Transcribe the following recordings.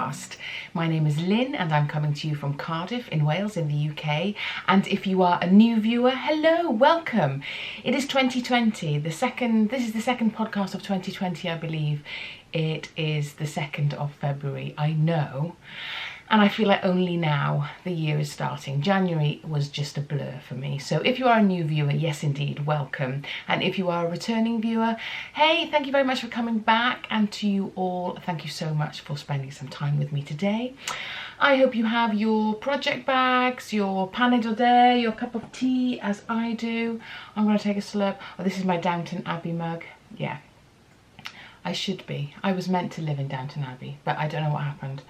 podcast. My name is Lynn and I'm coming to you from Cardiff in Wales in the UK. And if you are a new viewer, hello, welcome. It is 2020, this is the second podcast of 2020, I believe. It is the 2nd of February, I know. And I feel like only now the year is starting. January was just a blur for me. So if you are a new viewer, yes indeed, welcome. And if you are a returning viewer, hey, thank you very much for coming back. And to you all, thank you so much for spending some time with me today. I hope you have your project bags, your pain d'oeil, your cup of tea, as I do. I'm going to take a slurp. Oh, this is my Downton Abbey mug. Yeah, I should be. I was meant to live in Downton Abbey, but I don't know what happened.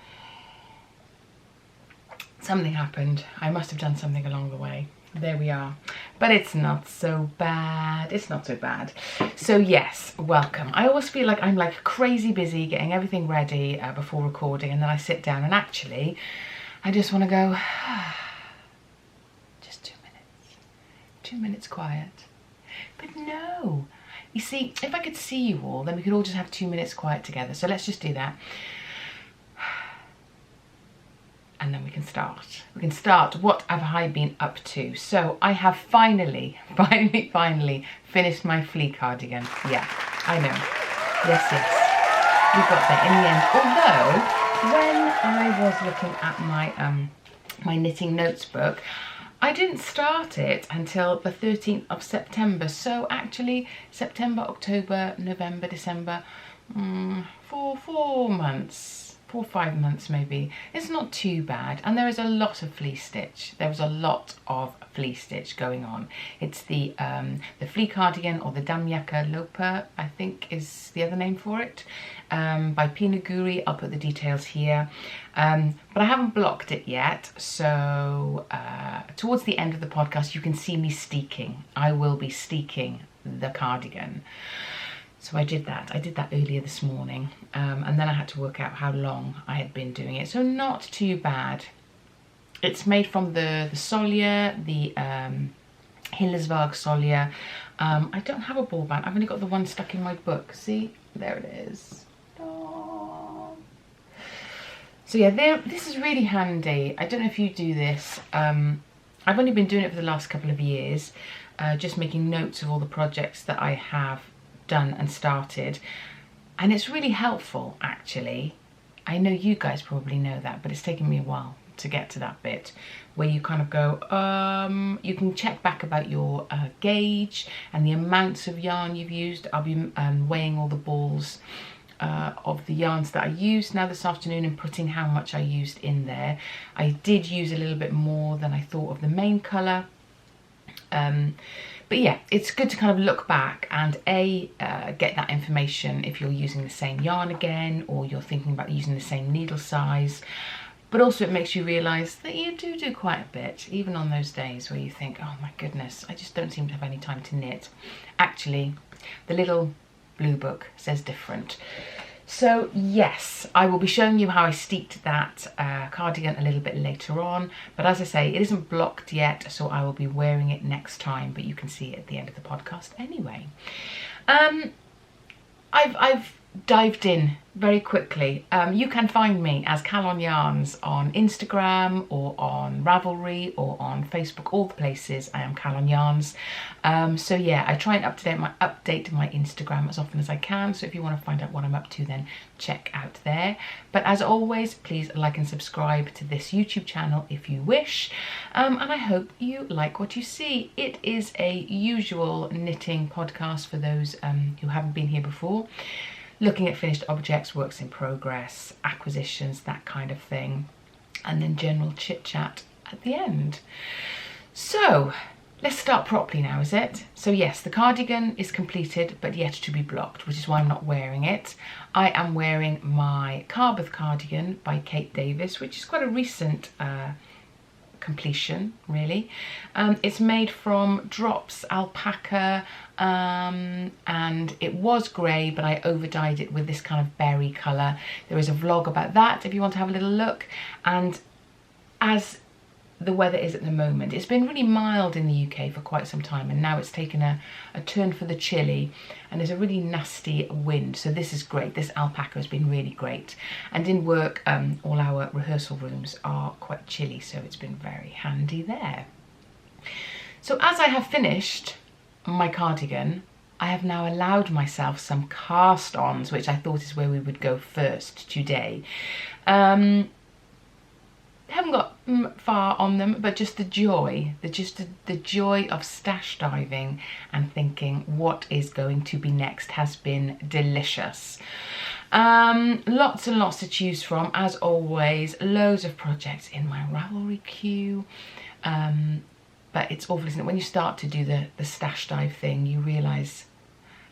Something happened. I must have done something along the way. There we are. But it's not so bad. It's not so bad. So yes, welcome. I always feel like I'm like crazy busy getting everything ready before recording, and then I sit down and actually I just want to go, just 2 minutes. 2 minutes quiet. But no. You see, if I could see you all, then we could all just have 2 minutes quiet together. So let's just do that. And then we can start. We can start. What have I been up to? So I have finally finished my Flea cardigan. Yeah, I know. Yes. We got there in the end. Although, when I was looking at my my knitting notes book, I didn't start it until the 13th of September. So actually, September, October, November, December, 4 months. 4 or 5 months maybe. It's not too bad, and there is a lot of flea stitch. There was a lot of flea stitch going on. It's the Flea Cardigan, or the Damyaka Lopa, I think is the other name for it, by Pinaguri. I'll put the details here, but I haven't blocked it yet, so towards the end of the podcast you can see me steeking. I will be steeking the cardigan. So I did that earlier this morning, and then I had to work out how long I had been doing it. So not too bad. It's made from the Solia, the Hillersvåg Solia. I don't have a ball band. I've only got the one stuck in my book. See, there it is. Oh. So yeah, this is really handy. I don't know if you do this. I've only been doing it for the last couple of years, just making notes of all the projects that I have done and started, and it's really helpful actually. I know you guys probably know that, but it's taken me a while to get to that bit where you kind of go, you can check back about your gauge and the amounts of yarn you've used. I'll be weighing all the balls of the yarns that I used now this afternoon and putting how much I used in there. I did use a little bit more than I thought of the main colour. But yeah, it's good to kind of look back and get that information if you're using the same yarn again, or you're thinking about using the same needle size. But also it makes you realise that you do quite a bit, even on those days where you think, oh my goodness, I just don't seem to have any time to knit. Actually, the little blue book says different. So yes, I will be showing you how I steeked that cardigan a little bit later on. But as I say, it isn't blocked yet, so I will be wearing it next time. But you can see it at the end of the podcast anyway. I've dived in very quickly. You can find me as Calon Yarns on Instagram or on Ravelry or on Facebook, all the places. I am Calon Yarns. So yeah, I try and update my Instagram as often as I can. So if you want to find out what I'm up to, then check out there. But as always, please like and subscribe to this YouTube channel if you wish. And I hope you like what you see. It is a usual knitting podcast for those who haven't been here before. Looking at finished objects, works in progress, acquisitions, that kind of thing, and then general chit chat at the end. So let's start properly now, is it? So yes, the cardigan is completed but yet to be blocked, which is why I'm not wearing it. I am wearing my Cardiff cardigan by Kate Davis, which is quite a recent completion, really. It's made from drops alpaca, and it was grey, but I over dyed it with this kind of berry colour. There is a vlog about that if you want to have a little look. And as the weather is at the moment. It's been really mild in the UK for quite some time, and now it's taken a turn for the chilly, and there's a really nasty wind, so this is great. This alpaca has been really great, and in work all our rehearsal rooms are quite chilly, so it's been very handy there. So as I have finished my cardigan, I have now allowed myself some cast-ons, which I thought is where we would go first today. Haven't got far on them, but just the joy, the joy of stash diving and thinking what is going to be next has been delicious. Lots and lots to choose from, as always. Loads of projects in my Ravelry queue. But it's awful, isn't it? When you start to do the stash dive thing, you realise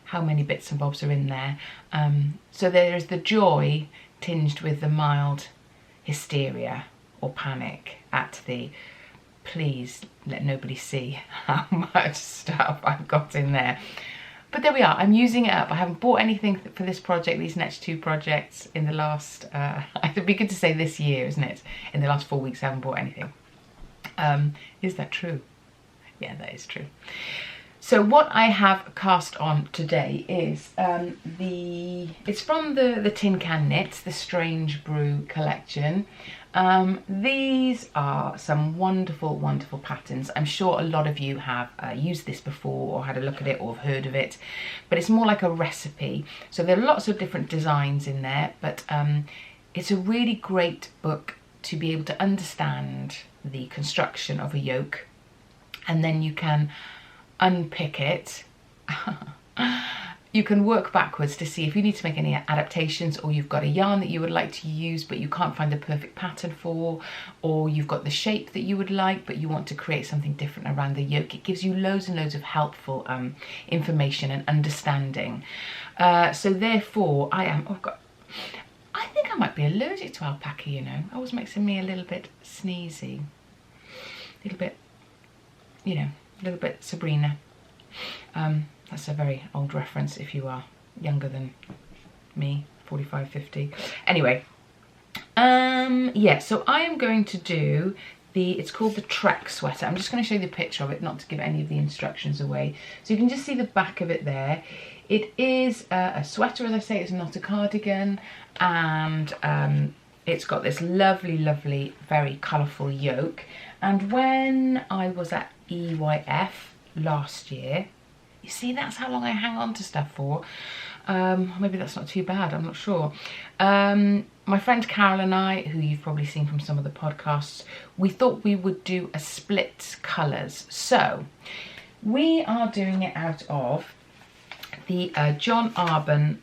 how many bits and bobs are in there. So there is the joy tinged with the mild hysteria or panic at the please let nobody see how much stuff I've got in there. But there we are, I'm using it up. I haven't bought anything for this project, these next 2 projects in the last, it'd be good to say this year, isn't it? In the last 4 weeks I haven't bought anything. Is that true? Yeah, that is true. So what I have cast on today is it's from the Tin Can Knits, the Strange Brew collection. These are some wonderful, wonderful patterns. I'm sure a lot of you have used this before or had a look at it or heard of it, but it's more like a recipe. So there are lots of different designs in there, but it's a really great book to be able to understand the construction of a yoke, and then you can unpick it. You can work backwards to see if you need to make any adaptations, or you've got a yarn that you would like to use but you can't find the perfect pattern for, or you've got the shape that you would like but you want to create something different around the yoke. It gives you loads and loads of helpful information and understanding. So therefore I think I might be allergic to alpaca, you know. It always makes me a little bit sneezy, a little bit, you know, a little bit Sabrina. That's a very old reference if you are younger than me, 45, 50. Anyway, yeah, so I am going to do it's called the Trek sweater. I'm just going to show you the picture of it, not to give any of the instructions away. So you can just see the back of it there. It is a sweater, as I say, it's not a cardigan, and it's got this lovely, lovely, very colourful yoke. And when I was at EYF last year, you see, that's how long I hang on to stuff for. Maybe that's not too bad, I'm not sure. My friend Carol and I, who you've probably seen from some of the podcasts, we thought we would do a split colours. So we are doing it out of the John Arbon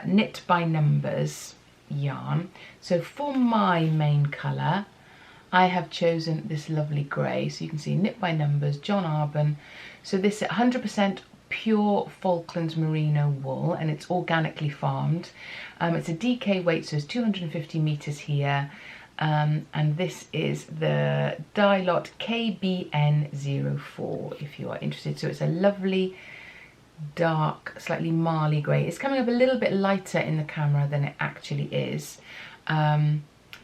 Knit by Numbers yarn. So for my main colour, I have chosen this lovely grey. So you can see Knit by Numbers, John Arbon. So this is 100% pure Falklands merino wool, and it's organically farmed. It's a DK weight, so it's 250 meters here. And this is the dye lot KBN04 if you are interested. So it's a lovely dark, slightly marley grey. It's coming up a little bit lighter in the camera than it actually is.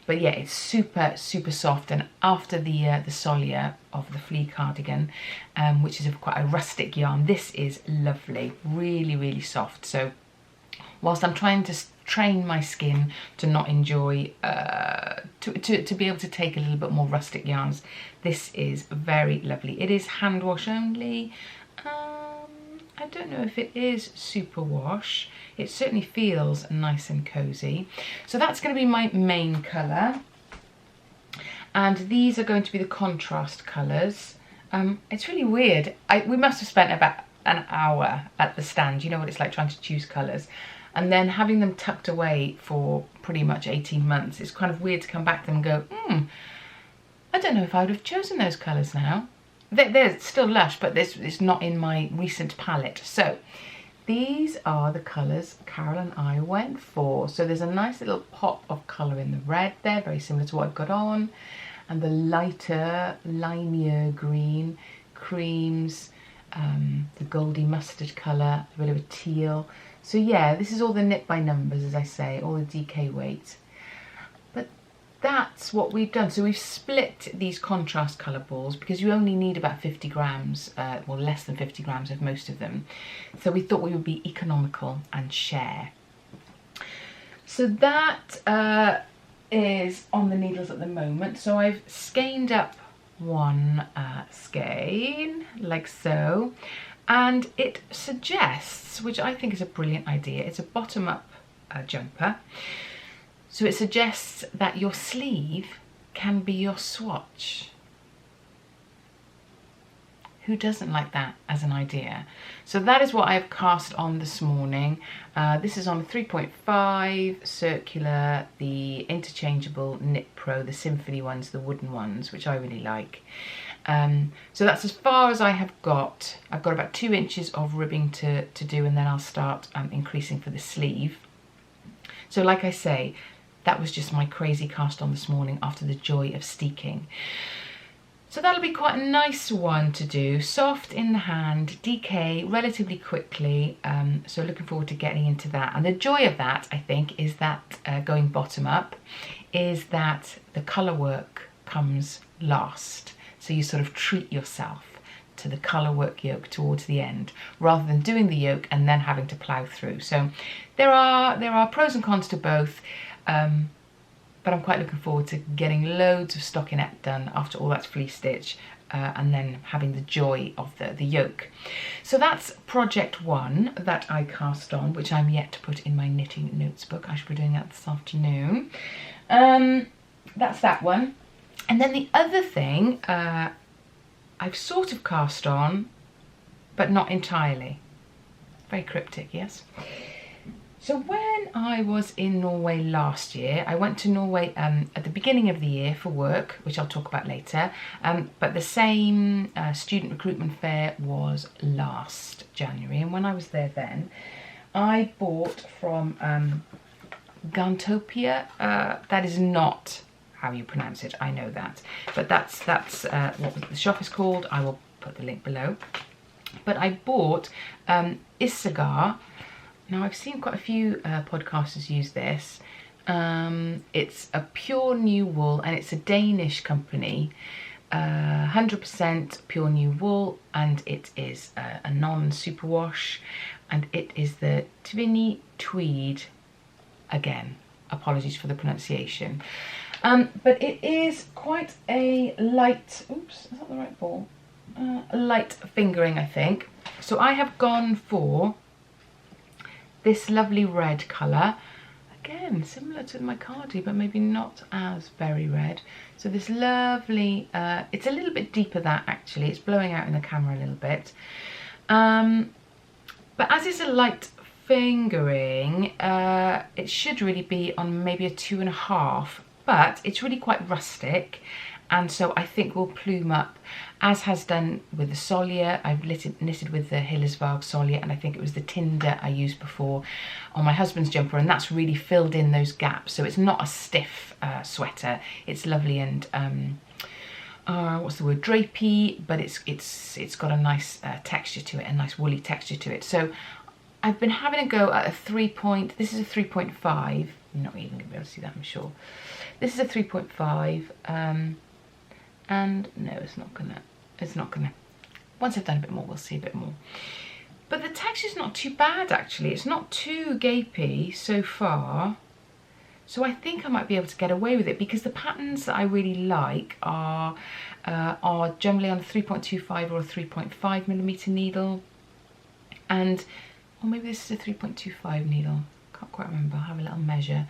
But yeah, it's super, super soft, and after the Solia of the Flea Cardigan, which is quite a rustic yarn, this is lovely, really, really soft. So whilst I'm trying to train my skin to not enjoy, to be able to take a little bit more rustic yarns, this is very lovely. It is hand wash only. I don't know if it is super wash. It certainly feels nice and cozy. So that's going to be my main colour. And these are going to be the contrast colours. It's really weird. We must have spent about an hour at the stand. You know what it's like trying to choose colours. And then having them tucked away for pretty much 18 months. It's kind of weird to come back to them and go, I don't know if I would have chosen those colours now. They're still lush, but it's not in my recent palette. So these are the colours Carol and I went for. So there's a nice little pop of colour in the red there, very similar to what I've got on. And the lighter limier green, creams, the goldy mustard colour, a bit of a teal. So yeah, this is all the Knit by Numbers, as I say, all the DK weight. But that's what we've done. So we've split these contrast colour balls because you only need about 50 grams, well less than 50 grams of most of them. So we thought we would be economical and share. So that is on the needles at the moment. So I've skeined up one skein like so, and it suggests, which I think is a brilliant idea, it's a bottom up jumper. So it suggests that your sleeve can be your swatch. Who doesn't like that as an idea? So that is what I've cast on this morning. This is on a 3.5 circular, the interchangeable Knit Pro, the Symphony ones, the wooden ones, which I really like. So that's as far as I have got. I've got about 2 inches of ribbing to do, and then I'll start increasing for the sleeve. So like I say, that was just my crazy cast on this morning after the joy of steeking. So that'll be quite a nice one to do, soft in the hand, DK relatively quickly, so looking forward to getting into that. And the joy of that, I think, is that going bottom up, is that the colour work comes last. So you sort of treat yourself to the colour work yoke towards the end, rather than doing the yoke and then having to plough through. So there are pros and cons to both. But I'm quite looking forward to getting loads of stockinette done after all that flea stitch, and then having the joy of the yoke. So that's project 1 that I cast on, which I'm yet to put in my knitting notes book. I should be doing that this afternoon. That's that one. And then the other thing I've sort of cast on, but not entirely. Very cryptic, yes? So when I was in Norway last year, I went to Norway at the beginning of the year for work, which I'll talk about later, but the same student recruitment fair was last January, and when I was there then, I bought from Gantopia. That is not how you pronounce it, I know that, but that's what the shop is called. I will put the link below. But I bought Isagar. Now I've seen quite a few podcasters use this. It's a pure new wool, and it's a Danish company, 100% pure new wool, and it is a non-superwash, and it is the Tvinny Tweed. Again, apologies for the pronunciation, but it is quite a light, oops, is that the right ball? A light fingering, I think. So I have gone for this lovely red colour, again similar to my cardi, but maybe not as very red. So this lovely, it's a little bit deeper that actually, it's blowing out in the camera a little bit. But as it's a light fingering, it should really be on maybe a 2.5, but it's really quite rustic, and so I think we'll plume up, as has done with the Solia. I've knitted with the Hillersvåg Solia, and I think it was the Tinder I used before on my husband's jumper, and that's really filled in those gaps. So it's not a stiff sweater. It's lovely and what's the word, drapey, but it's got a nice texture to it, a nice woolly texture to it. So I've been having a go at a 3 this is a 3.5. You're not even gonna be able to see that, I'm sure. This is a 3.5. And no, it's not gonna, once I've done a bit more, we'll see a bit more. But the texture's not too bad actually. It's not too gapey so far. So I think I might be able to get away with it, because the patterns that I really like are generally on a 3.25 or a 3.5mm needle. And, or maybe this is a 3.25 needle. Can't quite remember, I'll have a little measure.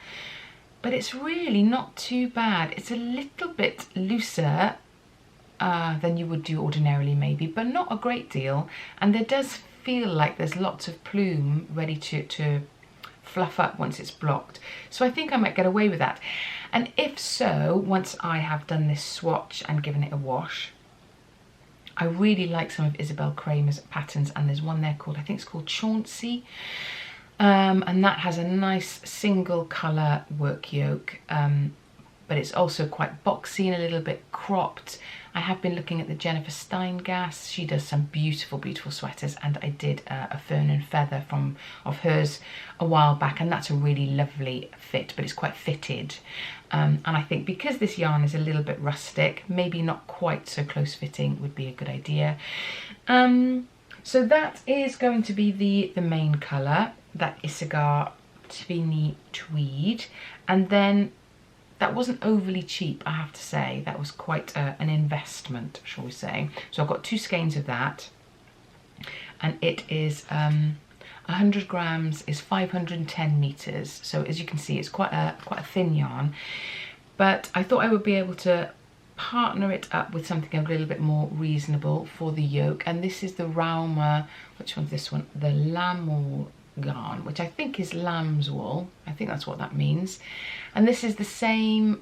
But it's really not too bad. It's a little bit looser than you would do ordinarily maybe, but not a great deal. And there does feel like there's lots of plume ready to fluff up once it's blocked. So I think I might get away with that. And if so, once I have done this swatch and given it a wash, I really like some of Isabel Kramer's patterns, and there's one there called, I think it's called Chauncey. And that has a nice single colour work yoke, but it's also quite boxy and a little bit cropped. I have been looking at the Jennifer Steingass. She does some beautiful, beautiful sweaters, and I did a Fern and Feather of hers a while back, and that's a really lovely fit, but it's quite fitted. And I think because this yarn is a little bit rustic, maybe not quite so close fitting would be a good idea. So that is going to be the main colour, that Isagar Tvinny Tweed. And then that wasn't overly cheap, I have to say. That was quite an investment, shall we say. So I've got 2 skeins of that. And it is 100 grams is 510 meters. So as you can see, it's quite a thin yarn. But I thought I would be able to partner it up with something a little bit more reasonable for the yoke. And this is the Rauma, which one's this one? The Lamel yarn, which I think is lamb's wool. I think that's what that means. And this is the same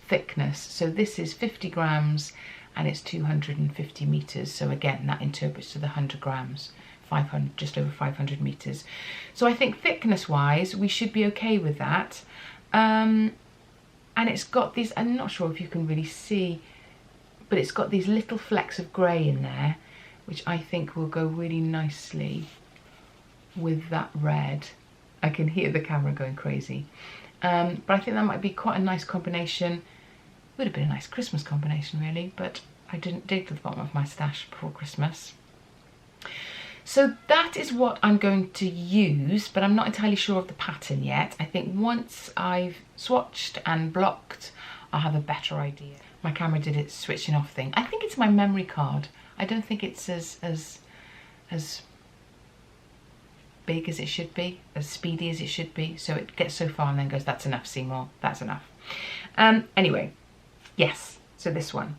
thickness. So this is 50 grams and it's 250 meters. So again, that interprets to the 100 grams, 500, just over 500 meters. So I think thickness wise, we should be okay with that. And it's got these, I'm not sure if you can really see, but it's got these little flecks of grey in there, which I think will go really nicely with that red. I can hear the camera going crazy. But I think that might be quite a nice combination. Would have been a nice Christmas combination really, but I didn't dig to the bottom of my stash before Christmas. So that is what I'm going to use, but I'm not entirely sure of the pattern yet. I think once I've swatched and blocked, I'll have a better idea. My camera did its switching off thing. I think it's my memory card. I don't think it's as big as it should be, as speedy as it should be. So it gets so far and then goes, that's enough, Seymour, that's enough. Anyway, yes, so this one.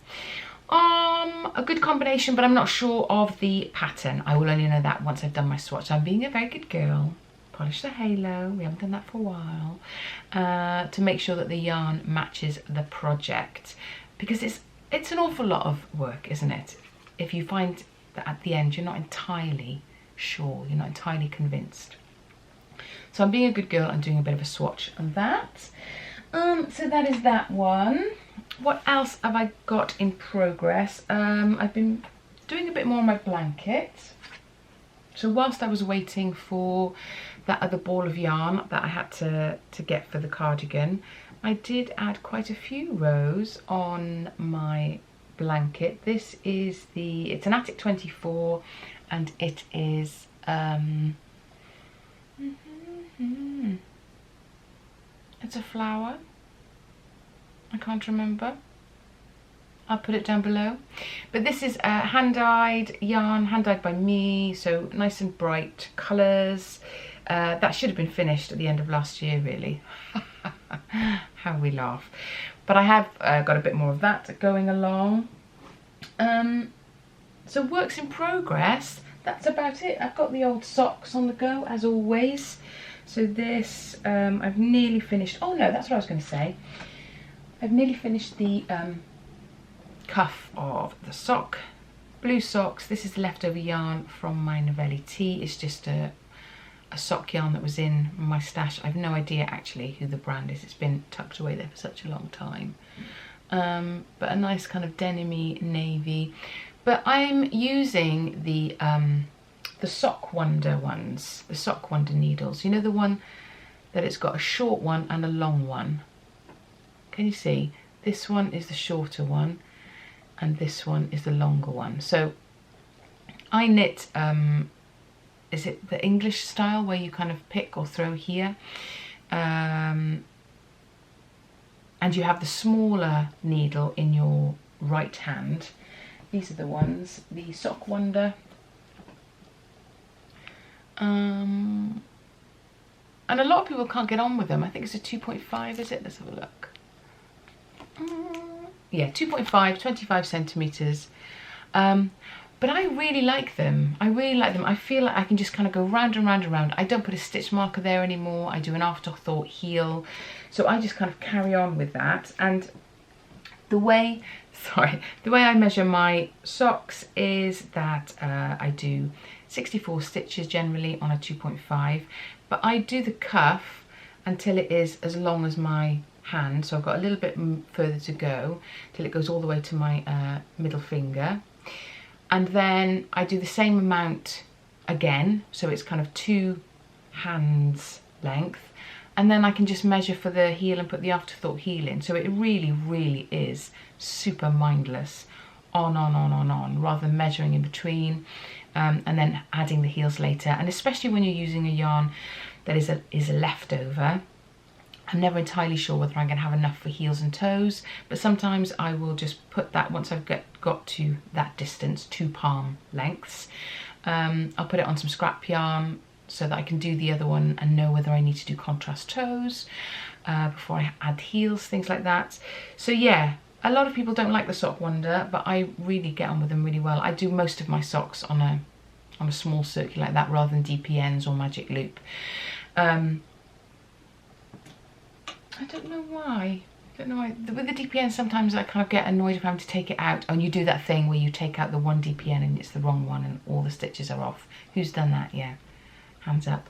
A good combination, but I'm not sure of the pattern. I will only know that once I've done my swatch. So I'm being a very good girl. Polish the halo, we haven't done that for a while, to make sure that the yarn matches the project, because it's an awful lot of work, isn't it? If you find that at the end you're not entirely sure, you're not entirely convinced. So I'm being a good girl and doing a bit of a swatch on that. So that is that one. What else have I got in progress? I've been doing a bit more on my blanket. So whilst I was waiting for that other ball of yarn that I had to get for the cardigan, I did add quite a few rows on my blanket. This is it's an Attic 24 and it is it's a flower. I can't remember. I'll put it down below. But this is hand-dyed yarn, hand-dyed by me, so nice and bright colours. That should have been finished at the end of last year, really. How we laugh. But I have got a bit more of that going along. So works in progress. That's about it. I've got the old socks on the go, as always. So this, I've nearly finished. Oh no, that's what I was going to say. I've nearly finished the cuff of the sock, blue socks. This is leftover yarn from my Novelli tee. It's just a sock yarn that was in my stash. I've no idea actually who the brand is. It's been tucked away there for such a long time. But a nice kind of denim-y navy. But I'm using the Sock Wonder ones, the Sock Wonder needles. You know, the one that it's got a short one and a long one. Can you see? This one is the shorter one and this one is the longer one. So I knit, is it the English style where you kind of pick or throw here? And you have the smaller needle in your right hand. These are the ones, the Sock Wonder. And a lot of people can't get on with them. I think it's a 2.5, is it? Let's have a look. Yeah, 2.5, 25 centimeters. But I really like them. I really like them. I feel like I can just kind of go round and round and round. I don't put a stitch marker there anymore. I do an afterthought heel. So I just kind of carry on with that. And the way I measure my socks is that I do 64 stitches generally on a 2.5. But I do the cuff until it is as long as my hand, so I've got a little bit further to go till it goes all the way to my middle finger, and then I do the same amount again, so it's kind of 2 hands length, and then I can just measure for the heel and put the afterthought heel in. So it really, really is super mindless, on, rather than measuring in between and then adding the heels later. And especially when you're using a yarn that is a leftover, I'm never entirely sure whether I'm going to have enough for heels and toes, but sometimes I will just put that, once I've got to that distance, 2 palm lengths, I'll put it on some scrap yarn so that I can do the other one and know whether I need to do contrast toes before I add heels, things like that. So yeah, a lot of people don't like the Sock Wonder, but I really get on with them really well. I do most of my socks on a small circular like that rather than DPNs or magic loop. I don't know why. With the DPN, sometimes I kind of get annoyed if I'm having to take it out. And you do that thing where you take out the one DPN and it's the wrong one and all the stitches are off. Who's done that? Yeah, hands up.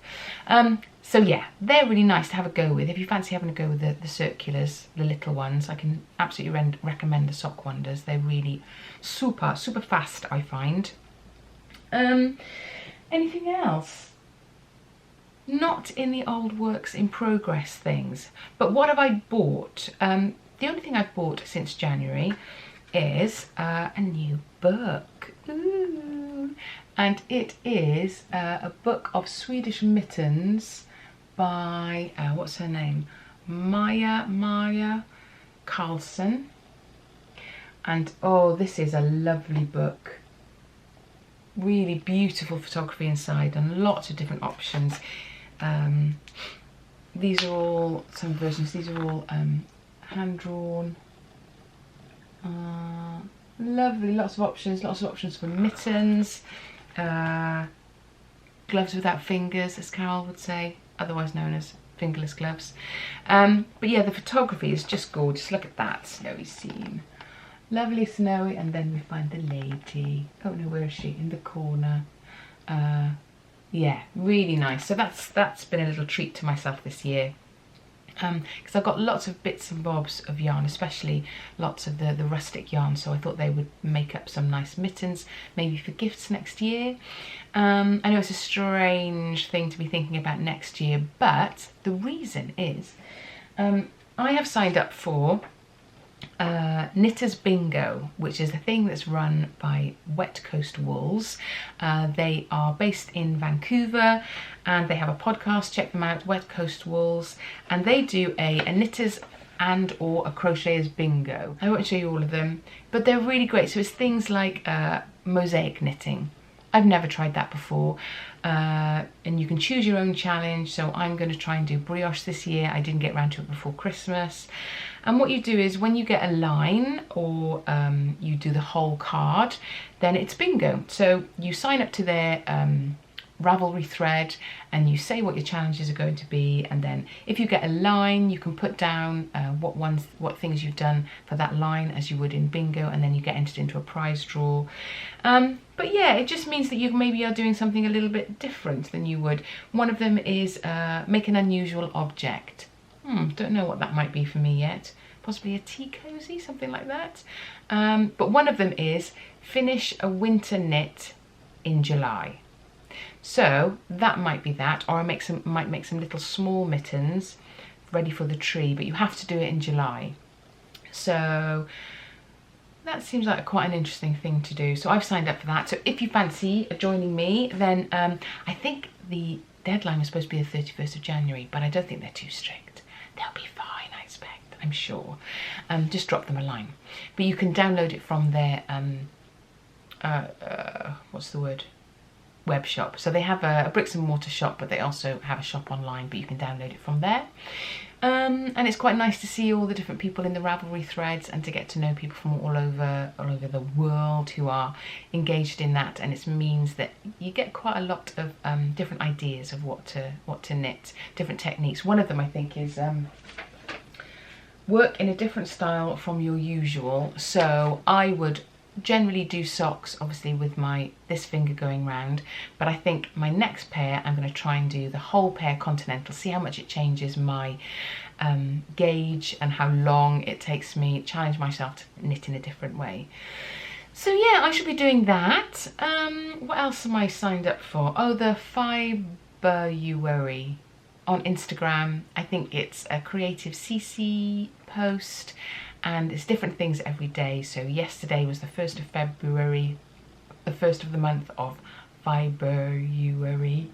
So yeah, they're really nice to have a go with. If you fancy having a go with the circulars, the little ones, I can absolutely recommend the Sock Wonders. They're really super, super fast, I find. Anything else? Not in the old works in progress things, but what have I bought? The only thing I've bought since January is a new book. Ooh. And it is a book of Swedish mittens by, what's her name? Maja Karlsson. And oh, this is a lovely book. Really beautiful photography inside and lots of different options. These are all some versions. These are all hand drawn. Lovely, lots of options for mittens, gloves without fingers, as Carol would say, otherwise known as fingerless gloves. But yeah, the photography is just gorgeous. Look at that snowy scene, lovely snowy, and then we find the lady. Oh no, where is she? In the corner. Yeah, really nice. So that's been a little treat to myself this year, because I've got lots of bits and bobs of yarn, especially lots of the rustic yarn, so I thought they would make up some nice mittens, maybe for gifts next year. I know it's a strange thing to be thinking about next year, but the reason is I have signed up for Knitters Bingo, which is a thing that's run by Wet Coast Wools. They are based in Vancouver and they have a podcast. Check them out, Wet Coast Wools, and they do a knitters and or a crocheters bingo. I won't show you all of them, but they're really great. So it's things like mosaic knitting. I've never tried that before, and you can choose your own challenge. So I'm going to try and do brioche this year. I didn't get around to it before Christmas. And what you do is when you get a line or you do the whole card, then it's bingo. So you sign up to their Ravelry thread and you say what your challenges are going to be, and then if you get a line you can put down what things you've done for that line as you would in bingo, and then you get entered into a prize draw. But yeah, it just means that you maybe are doing something a little bit different than you would. One of them is make an unusual object. Don't know what that might be for me yet. Possibly a tea cozy, something like that. But one of them is finish a winter knit in July. So that might be that, or I might make some little small mittens ready for the tree, but you have to do it in July. So that seems like quite an interesting thing to do. So I've signed up for that. So if you fancy joining me, then I think the deadline was supposed to be the 31st of January, but I don't think they're too strict. They'll be fine, I expect, I'm sure. Just drop them a line. But you can download it from their, what's the word? Web shop. So they have a bricks and mortar shop, but they also have a shop online, but you can download it from there. And it's quite nice to see all the different people in the Ravelry threads and to get to know people from all over the world who are engaged in that, and it means that you get quite a lot of different ideas of what to knit, different techniques. One of them I think is work in a different style from your usual. So I would generally do socks obviously with this finger going round, but I think my next pair I'm going to try and do the whole pair continental, see how much it changes my gauge and how long it takes me, challenge myself to knit in a different way. So yeah, I should be doing that. What else am I signed up for? Oh, the February on Instagram. I think it's a creative CC post, and it's different things every day. So yesterday was the 1st of February, the first of the month of February.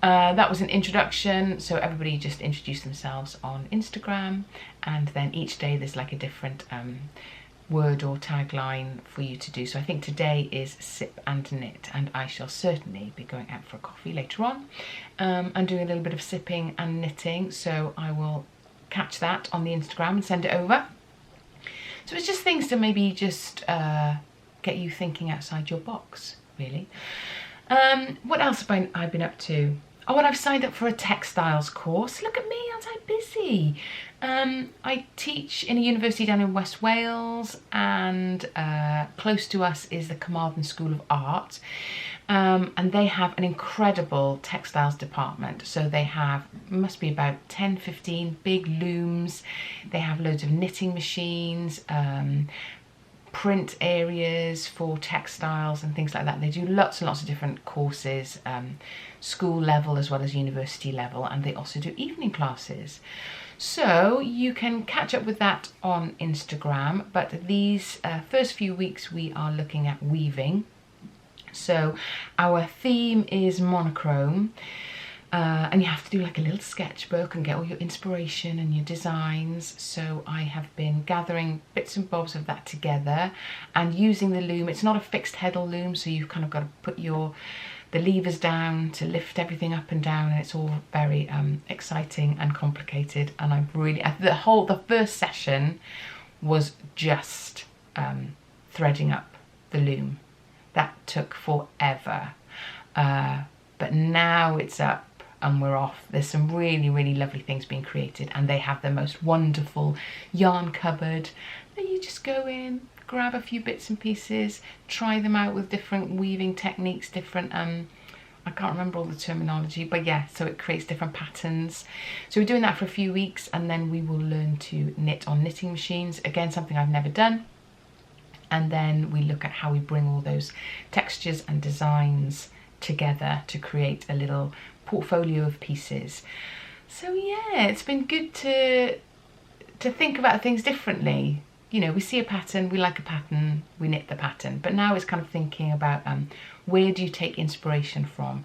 That was an introduction, so everybody just introduced themselves on Instagram, and then each day there's like a different word or tagline for you to do. So I think today is sip and knit, and I shall certainly be going out for a coffee later on and doing a little bit of sipping and knitting, so I will catch that on the Instagram and send it over. So it's just things to maybe just get you thinking outside your box, really. What else have I been up to? Oh, and I've signed up for a textiles course. Look at me, aren't I busy? I teach in a university down in West Wales, and close to us is the Calon School of Art. And they have an incredible textiles department. So they have, must be about 10, 15 big looms. They have loads of knitting machines, print areas for textiles and things like that. They do lots and lots of different courses, school level as well as university level, and they also do evening classes. So you can catch up with that on Instagram, but these first few weeks we are looking at weaving. So our theme is monochrome, and you have to do like a little sketchbook and get all your inspiration and your designs. So I have been gathering bits and bobs of that together and using the loom. It's not a fixed heddle loom, so you've kind of got to put the levers down to lift everything up and down, and it's all very exciting and complicated. And I'm really, the first session was just threading up the loom. That took forever, but now it's up and we're off. There's some really, really lovely things being created, and they have the most wonderful yarn cupboard that you just go in, grab a few bits and pieces, try them out with different weaving techniques, different, I can't remember all the terminology, but yeah, so it creates different patterns. So we're doing that for a few weeks, and then we will learn to knit on knitting machines. Again, something I've never done. And then we look at how we bring all those textures and designs together to create a little portfolio of pieces. So yeah, it's been good to think about things differently. You know, we see a pattern, we like a pattern, we knit the pattern. But now it's kind of thinking about where do you take inspiration from?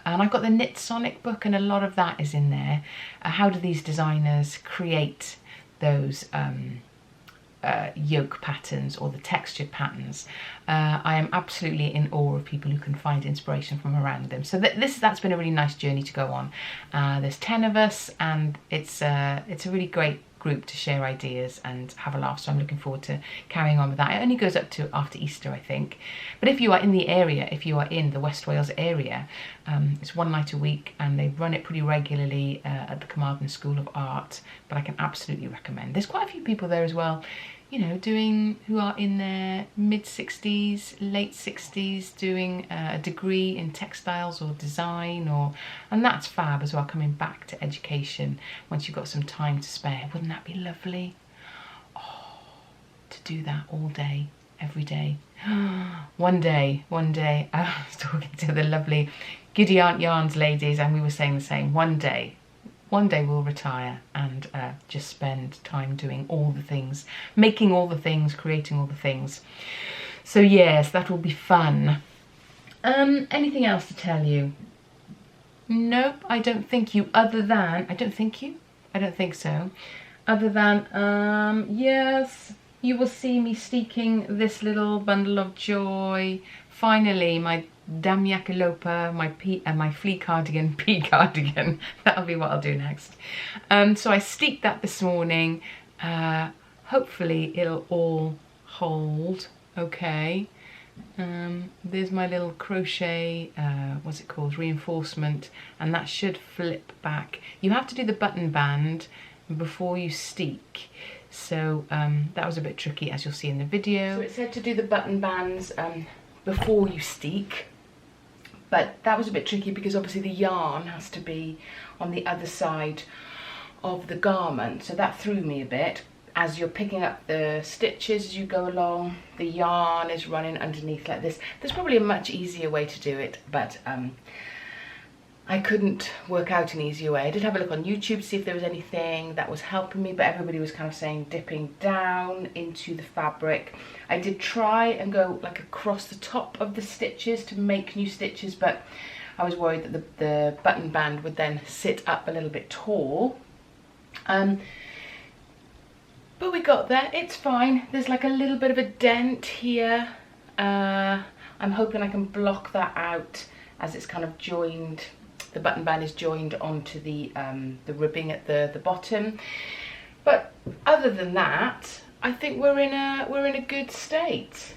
And I've got the Knit Sonic book, and a lot of that is in there. How do these designers create those yoke patterns or the textured patterns? I am absolutely in awe of people who can find inspiration from around them. So that's been a really nice journey to go on. There's 10 of us, and it's a really great group to share ideas and have a laugh. So I'm looking forward to carrying on with that. It only goes up to after Easter, I think. But if you are in the area, if you are in the West Wales area, it's one night a week, and they run it pretty regularly at the Calon School of Art. But I can absolutely recommend. There's quite a few people there as well, you know, who are in their mid-60s, late 60s, doing a degree in textiles or design, and that's fab as well, coming back to education once you've got some time to spare. Wouldn't that be lovely? Oh, to do that all day, every day. One day, I was talking to the lovely Giddy Aunt Yarns ladies, and we were saying the same. One day we'll retire and just spend time doing all the things, making all the things, creating all the things. So yes, that will be fun. Anything else to tell you? Nope, I don't think so. Other than, yes, you will see me steeking this little bundle of joy. Finally, my Damyakalopa, my Flea Cardigan, pea cardigan. That'll be what I'll do next. So I steeped that this morning. Hopefully it'll all hold okay. There's my little crochet, what's it called, reinforcement, and that should flip back. You have to do the button band before you steek. So that was a bit tricky, as you'll see in the video. So it said to do the button bands before you steek. But that was a bit tricky because obviously the yarn has to be on the other side of the garment. So that threw me a bit. As you're picking up the stitches as you go along, the yarn is running underneath like this. There's probably a much easier way to do it, but I couldn't work out an easier way. I did have a look on YouTube to see if there was anything that was helping me, but everybody was kind of saying dipping down into the fabric. I did try and go like across the top of the stitches to make new stitches, but I was worried that the button band would then sit up a little bit tall. But we got there, it's fine. There's like a little bit of a dent here. I'm hoping I can block that out as it's kind of joined. The button band is joined onto the ribbing at the bottom. But other than that, I think we're in a good state.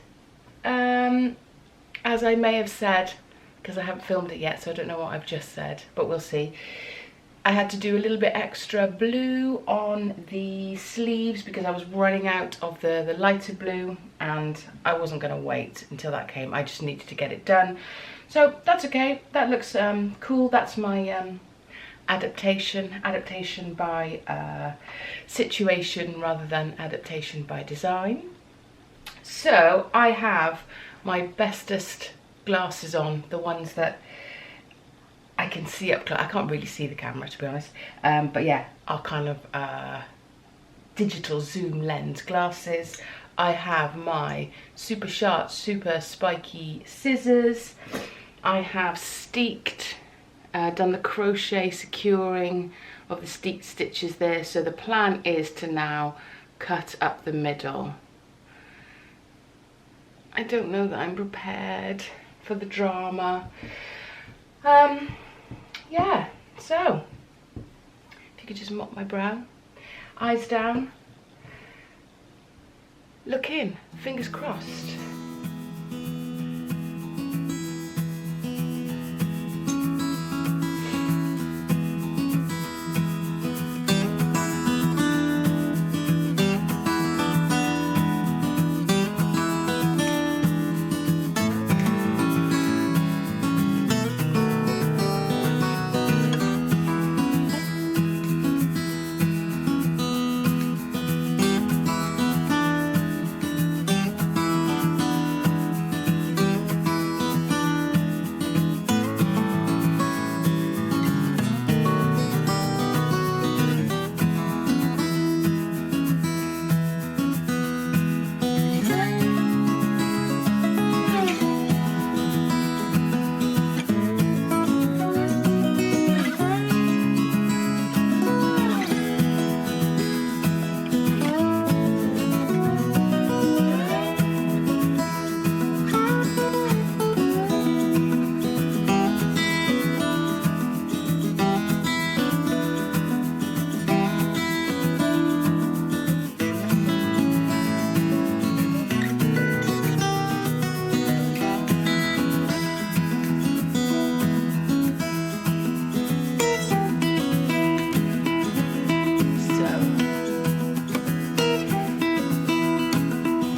As I may have said, because I haven't filmed it yet, so I don't know what I've just said, but we'll see. I had to do a little bit extra blue on the sleeves because I was running out of the lighter blue, and I wasn't going to wait until that came. I just needed to get it done. So that's okay. That looks cool. That's my adaptation by situation rather than adaptation by design. So I have my bestest glasses on, the ones that I can see up close. I can't really see the camera, to be honest, but yeah, our kind of digital zoom lens glasses. I have my super sharp, super spiky scissors. I have steeked, done the crochet securing of the steeked stitches there. So the plan is to now cut up the middle. I don't know that I'm prepared for the drama. Yeah, so if you could just mop my brow, eyes down, look in, fingers crossed.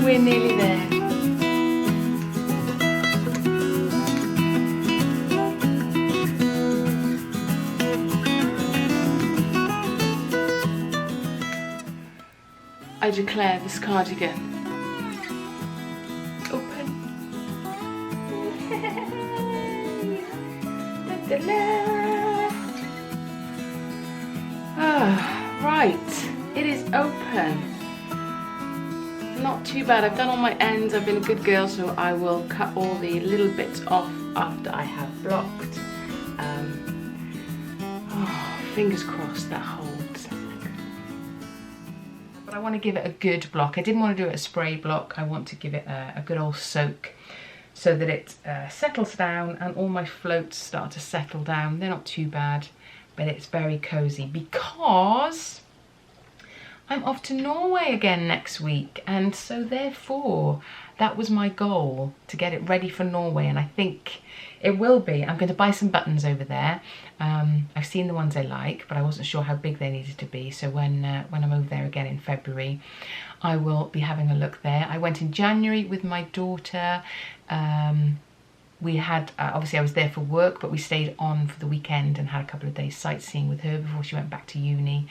We're nearly there. I declare this cardigan open. Da, da, da. Right, it is open. Not too bad. I've done all my ends. I've been a good girl, so I will cut all the little bits off after I have blocked. Fingers crossed that holds. But I want to give it a good block. I didn't want to do it a spray block. I want to give it a good old soak so that it settles down and all my floats start to settle down. They're not too bad, but it's very cozy because I'm off to Norway again next week, and so therefore that was my goal, to get it ready for Norway, and I think it will be. I'm going to buy some buttons over there. I've seen the ones I like, but I wasn't sure how big they needed to be, so when I'm over there again in February, I will be having a look there. I went in January with my daughter. we had, obviously I was there for work, but we stayed on for the weekend and had a couple of days sightseeing with her before she went back to uni.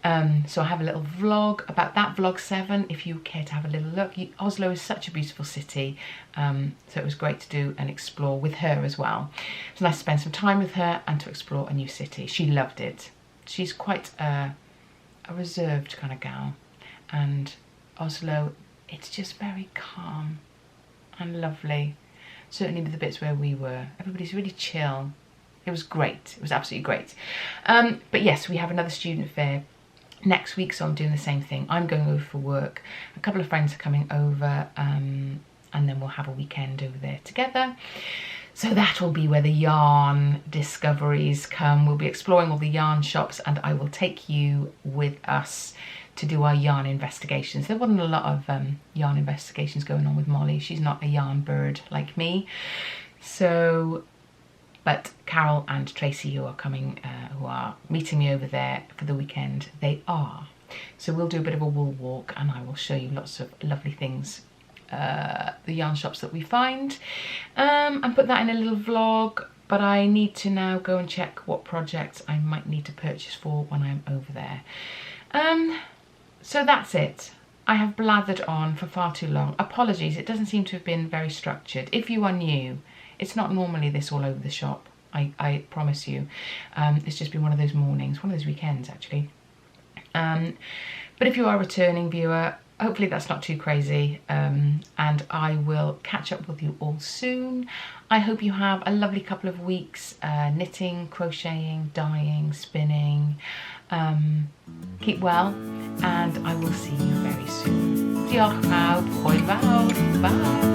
So I have a little vlog about that, vlog 7, if you care to have a little look. Oslo is such a beautiful city, so it was great to do and explore with her as well. It was nice to spend some time with her and to explore a new city. She loved it. She's quite a reserved kind of gal, and Oslo, it's just very calm and lovely. Certainly with the bits where we were, everybody's really chill. It was great. It was absolutely great. But yes, we have another student fair next week, so I'm doing the same thing. I'm going over for work. A couple of friends are coming over, and then we'll have a weekend over there together. So that will be where the yarn discoveries come. We'll be exploring all the yarn shops, and I will take you with us to do our yarn investigations. There wasn't a lot of yarn investigations going on with Molly. She's not a yarn bird like me. So, but Carol and Tracy, who are coming, who are meeting me over there for the weekend, they are. So we'll do a bit of a wool walk, and I will show you lots of lovely things, the yarn shops that we find, and put that in a little vlog. But I need to now go and check what projects I might need to purchase for when I'm over there. So that's it. I have blathered on for far too long. Apologies, it doesn't seem to have been very structured. If you are new, it's not normally this all over the shop, I promise you. It's just been one of those mornings, one of those weekends actually. But if you are a returning viewer, hopefully that's not too crazy, and I will catch up with you all soon. I hope you have a lovely couple of weeks knitting, crocheting, dyeing, spinning. Keep well, and I will see you very soon. Diolch yn fawr, hwyl fawr, bye!